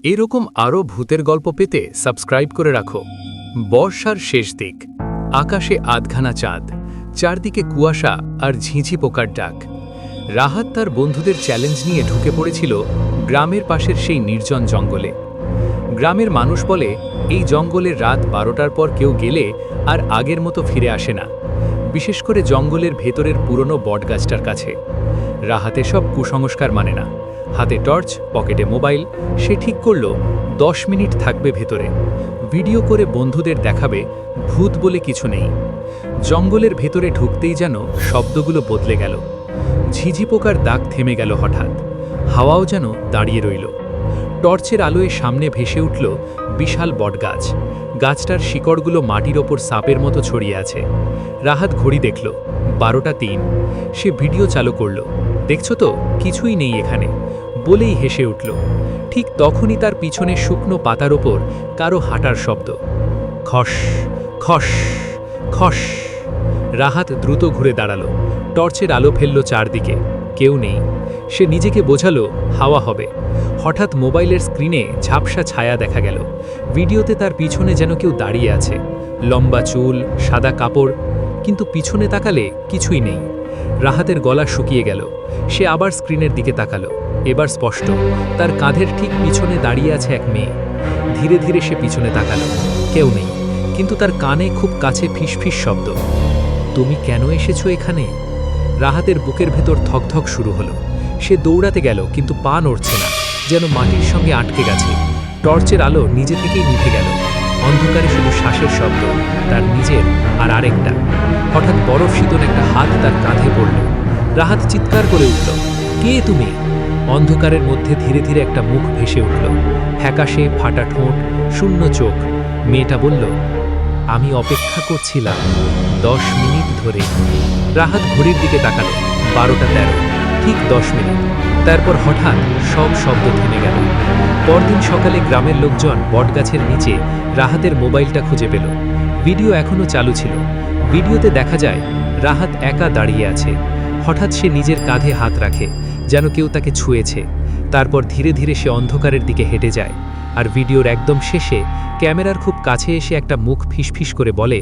এরকম আরও ভূতের গল্প পেতে সাবস্ক্রাইব করে রাখো। বর্ষার শেষ দিক, আকাশে আধখানা চাঁদ, চারদিকে কুয়াশা আর ঝিঁঝি পোকার ডাক। রাহাত তার বন্ধুদের চ্যালেঞ্জ নিয়ে ঢুকে পড়েছিল গ্রামের পাশের সেই নির্জন জঙ্গলে। গ্রামের মানুষ বলে এই জঙ্গলের রাত 12টার পর কেউ গেলে আর আগের মতো ফিরে আসে না, বিশেষ করে জঙ্গলের ভেতরের পুরনো বটগাছটার কাছে। রাহাতে সব কুসংস্কার মানে না। হাতে টর্চ, পকেটে মোবাইল, সে ঠিক করল 10 মিনিট থাকবে ভেতরে, ভিডিও করে বন্ধুদের দেখাবে ভূত বলে কিছু নেই। জঙ্গলের ভেতরে ঢুকতেই যেন শব্দগুলো বদলে গেল। ঝিঝি পোকার দাগ থেমে গেল হঠাৎ, হাওয়াও যেন দাঁড়িয়ে রইল। টর্চের আলোয় সামনে ভেসে উঠল বিশাল বটগাছ। গাছটার শিকড়গুলো মাটির ওপর সাপের মতো ছড়িয়ে আছে। রাহাত ঘড়ি দেখল 12টা 3। সে ভিডিও চালু করল। দেখছো তো, কিছুই নেই এখানে বলেই হেসে উঠল। ঠিক তখনই তার পিছনে শুকনো পাতার ওপর কারো হাঁটার শব্দ। খস খস খস। রাহাত দ্রুত ঘুরে দাঁড়ালো, টর্চের আলো ফেলল চারদিকে। কেউ নেই। সে নিজেকে বোঝালো হাওয়া হবে। হঠাৎ মোবাইলের স্ক্রিনে ঝাপসা ছায়া দেখা গেল। ভিডিওতে তার পিছনে যেন কেউ দাঁড়িয়ে আছে, লম্বা চুল, সাদা কাপড়, কিন্তু পিছনে তাকালে কিছুই নেই। রাহাতের গলা শুকিয়ে গেল। সে আবার স্ক্রিনের দিকে তাকালো। এবার স্পষ্ট, তার কাঁধের ঠিক পিছনে দাঁড়িয়ে আছে এক মেয়ে। ধীরে ধীরে সে পিছনে তাকালো, কেউ নেই, কিন্তু তার কানে খুব কাছে ফিসফিস শব্দ। তুমি কেন এসেছো এখানে? রাহাতের বুকের ভেতর থকথক শুরু হলো। সে দৌড়াতে গেল, কিন্তু পা নড়ছে না, যেন মাটির সঙ্গে আটকে গেছে। টর্চের আলো নিজে থেকেই নিভে গেল। অন্ধকারে শুধু শ্বাসের শব্দ, তার নিজের আর আরেকটা। হঠাৎ বরফ শীতল একটা হাত তার কাঁধে পড়ল। রাহাত চিৎকার করে উঠল, কে তুমি? অন্ধকারের মধ্যে ধীরে ধীরে একটা মুখ ভেসে উঠল, ফ্যাকাশে, ফাটা ঠোঁট, শূন্য চোখ। মেয়েটা বলল, আমি অপেক্ষা করছিলাম 10 মিনিট ধরে। রাহাত ঘড়ির দিকে তাকালো, 12টা 13, ঠিক 10 মিনিট। তারপর হঠাৎ সব শব্দ থেমে গেল। পরদিন সকালে গ্রামের লোকজন বটগাছের নিচে রাহাতের মোবাইলটা খুঁজে পেল। ভিডিও এখনও চালু ছিল। ভিডিওতে দেখা যায় রাহাত একা দাঁড়িয়ে আছে। হঠাৎ সে নিজের কাঁধে হাত রাখে, যেন কেউ তাকে ছুঁয়েছে। তারপর ধীরে ধীরে সে অন্ধকারের দিকে হেঁটে যায়। আর ভিডিওর একদম শেষে ক্যামেরার খুব কাছে এসে একটা মুখ ফিসফিস করে বলে,